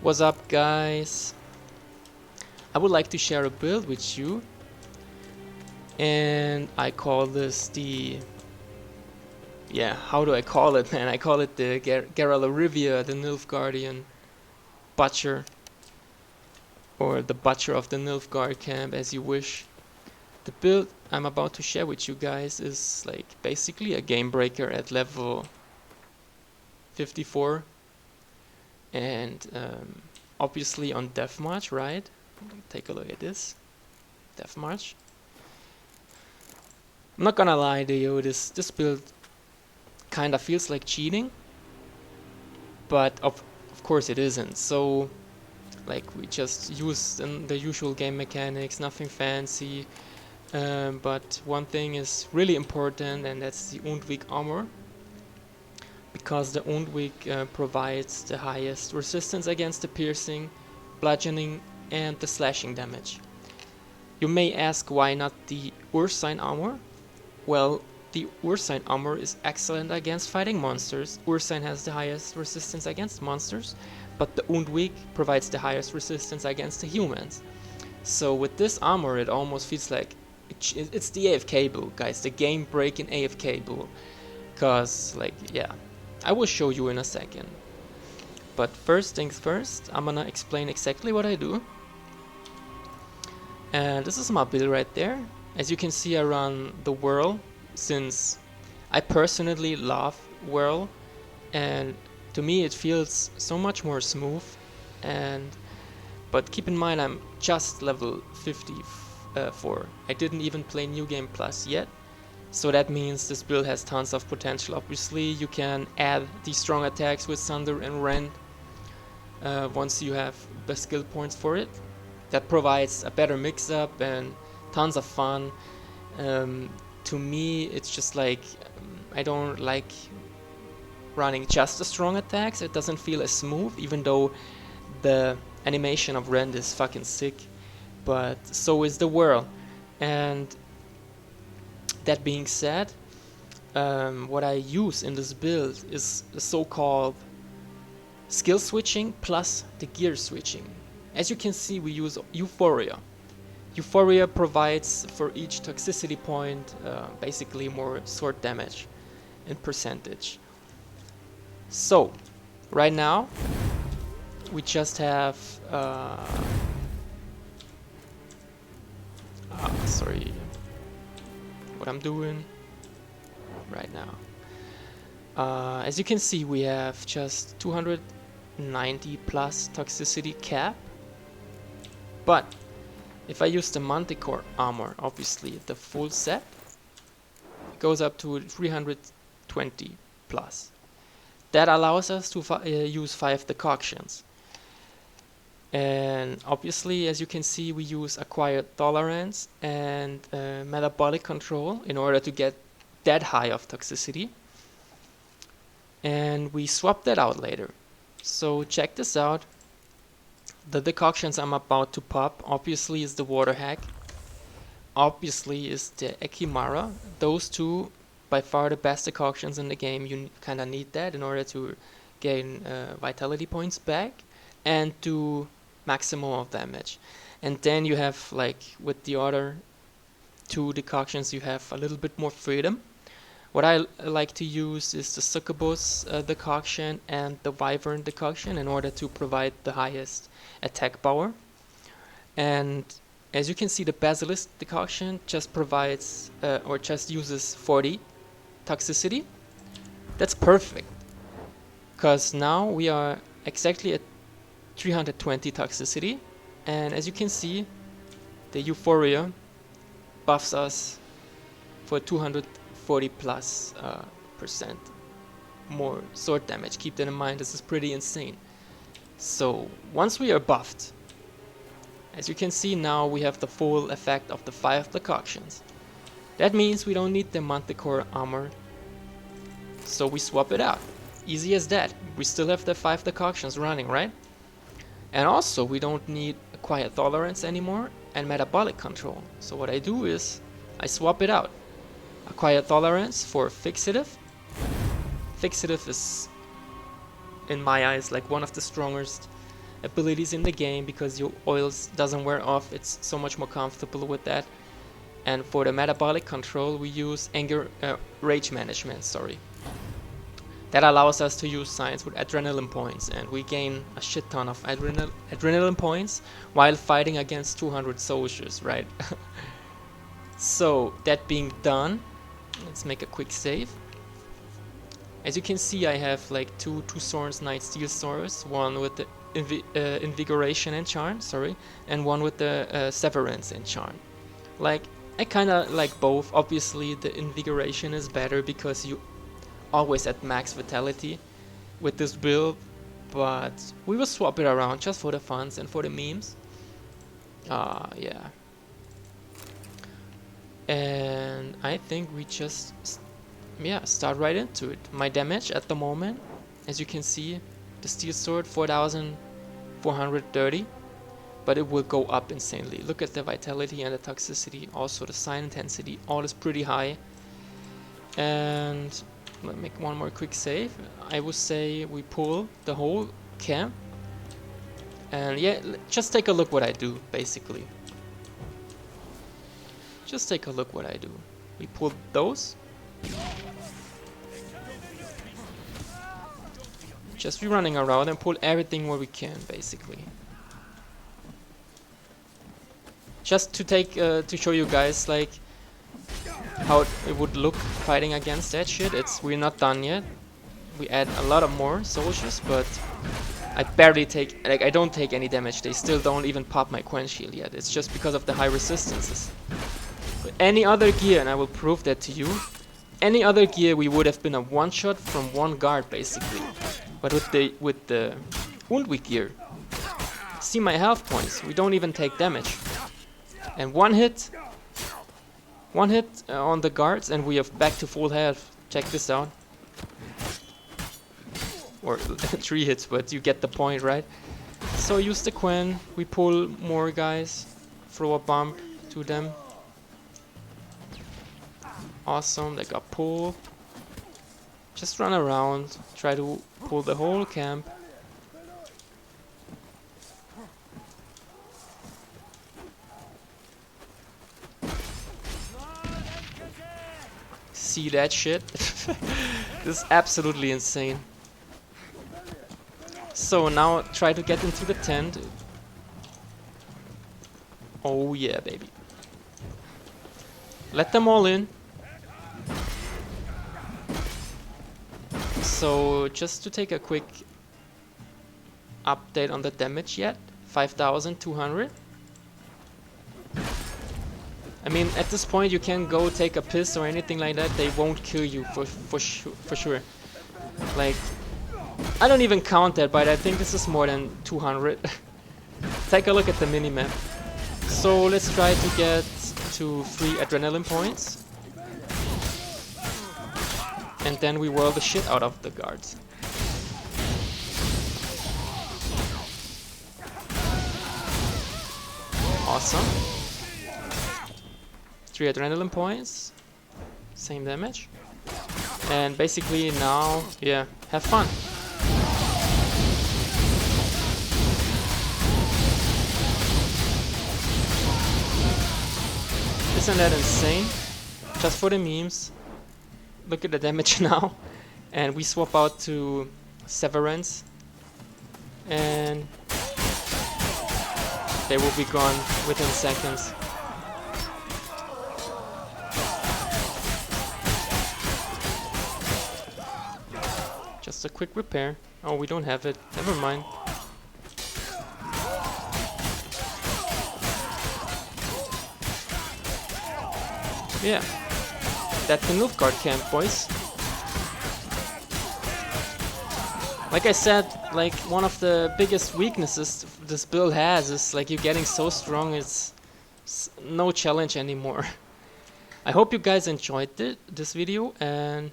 What's up, guys? I would like to share a build with you, and I call this the... yeah, how do I call it, man? I call it the Gerala Rivia, the Nilfgaardian Butcher, or the Butcher of the Nilfgaard camp, as you wish. The build I'm about to share with you guys is like basically a game breaker at level 54, and obviously on Deathmarch, right? Take a look at this. Deathmarch. I'm not gonna lie to you, this build kinda feels like cheating, but of course it isn't. So like we just use the usual game mechanics, nothing fancy, but one thing is really important, and that's the Undwig armor, because the Undwig provides the highest resistance against the piercing, bludgeoning and the slashing damage. You may ask why not the Ursine armor? Well, the Ursine armor is excellent against fighting monsters. Ursine has the highest resistance against monsters, but the Undwig provides the highest resistance against the humans. So with this armor it almost feels like it's the AFK build, guys, the game breaking AFK build. Cause like, yeah, I will show you in a second. But first things first, I'm gonna explain exactly what I do. And this is my build right there. As you can see, I run the whirl, since I personally love whirl, and to me it feels so much more smooth. But keep in mind, I'm just level 54. I didn't even play New Game Plus yet, so that means this build has tons of potential. Obviously you can add these strong attacks with Thunder and Rend once you have the skill points for it. That provides a better mix-up and tons of fun. To me, it's just like, I don't like running just the strong attacks. It doesn't feel as smooth, even though the animation of Rend is fucking sick. But so is the whirl. And that being said, what I use in this build is the so-called skill switching plus the gear switching. As you can see, we use Euphoria. Euphoria provides for each toxicity point basically more sword damage in percentage. So right now we just have sorry, what I'm doing right now. As you can see, we have just 290 plus toxicity cap, but if I use the Manticore armor, obviously the full set, it goes up to 320 plus. That allows us to use 5 decoctions. And obviously, as you can see, we use acquired tolerance and metabolic control in order to get that high of toxicity. And we swap that out later. So check this out. The decoctions I'm about to pop obviously is the Water Hack, obviously is the Ekimara. Those two by far the best decoctions in the game. You kinda need that in order to gain vitality points back and do maximum of damage. And then you have, like with the other two decoctions, you have a little bit more freedom. What I like to use is the Succubus decoction and the Wyvern decoction in order to provide the highest attack power. And as you can see, the Basilisk decoction just provides or just uses 40 toxicity. That's perfect, because now we are exactly at 320 toxicity, and as you can see, the Euphoria buffs us for 240 plus percent more sword damage. Keep that in mind, this is pretty insane. So once we are buffed, as you can see, now we have the full effect of the 5 decoctions. That means we don't need the Manticore armor, so we swap it out. Easy as that. We still have the 5 decoctions running, right? And also we don't need acquired tolerance anymore and metabolic control. So what I do is I swap it out. Acquired tolerance for fixative. Fixative is, in my eyes, like one of the strongest abilities in the game because your oils doesn't wear off. It's so much more comfortable with that. And for the metabolic control, we use rage management, sorry. That allows us to use science with adrenaline points, and we gain a shit ton of adrenaline points while fighting against 200 soldiers, right? So, that being done, let's make a quick save. As you can see, I have like two Swords Knight Steel Swords, one with the Invigoration and Charm, sorry, and one with the Severance and Charm. Like, I kinda like both. Obviously, the Invigoration is better because you always at max vitality with this build, but we will swap it around just for the funs and for the memes. Yeah. And I think we just start right into it. My damage at the moment, as you can see, the steel sword 4430, but it will go up insanely. Look at the vitality and the toxicity, also the sign intensity, all is pretty high. And let me make one more quick save. I would say we pull the whole camp, and yeah, just take a look what I do, basically. Just take a look what I do. We pull those. Just be running around and pull everything where we can, basically. Just to take to show you guys like how it would look fighting against that shit. We're not done yet. We add a lot of more soldiers, but I barely take, like, I don't take any damage. They still don't even pop my Quen shield yet. It's just because of the high resistances. But any other gear, and I will prove that to you, any other gear we would have been a one shot from one guard basically. But with the Wound Weak gear, see my health points, we don't even take damage. And one hit on the guards and we are back to full health. Check this out. Or 3 hits, but you get the point, right? So use the Quen, we pull more guys, throw a bump to them. Awesome, they got pulled. Just run around, try to pull the whole camp. See that shit? This is absolutely insane. So now try to get into the tent. Oh yeah, baby. Let them all in. So just to take a quick update on the damage yet, 5,200. I mean, at this point you can go take a piss or anything like that, they won't kill you for sure. Like, I don't even count that, but I think this is more than 200. Take a look at the minimap. So let's try to get to 3 adrenaline points. And then we whirl the shit out of the guards. Awesome. 3 adrenaline points. Same damage. And basically now, yeah, have fun. Isn't that insane? Just for the memes. Look at the damage now. And we swap out to Severance. And they will be gone within seconds. Just a quick repair. Oh, we don't have it. Never mind. Yeah. That's the Nilfgaard camp, boys. Like I said, like one of the biggest weaknesses this build has is like you're getting so strong, it's no challenge anymore. I hope you guys enjoyed this video, and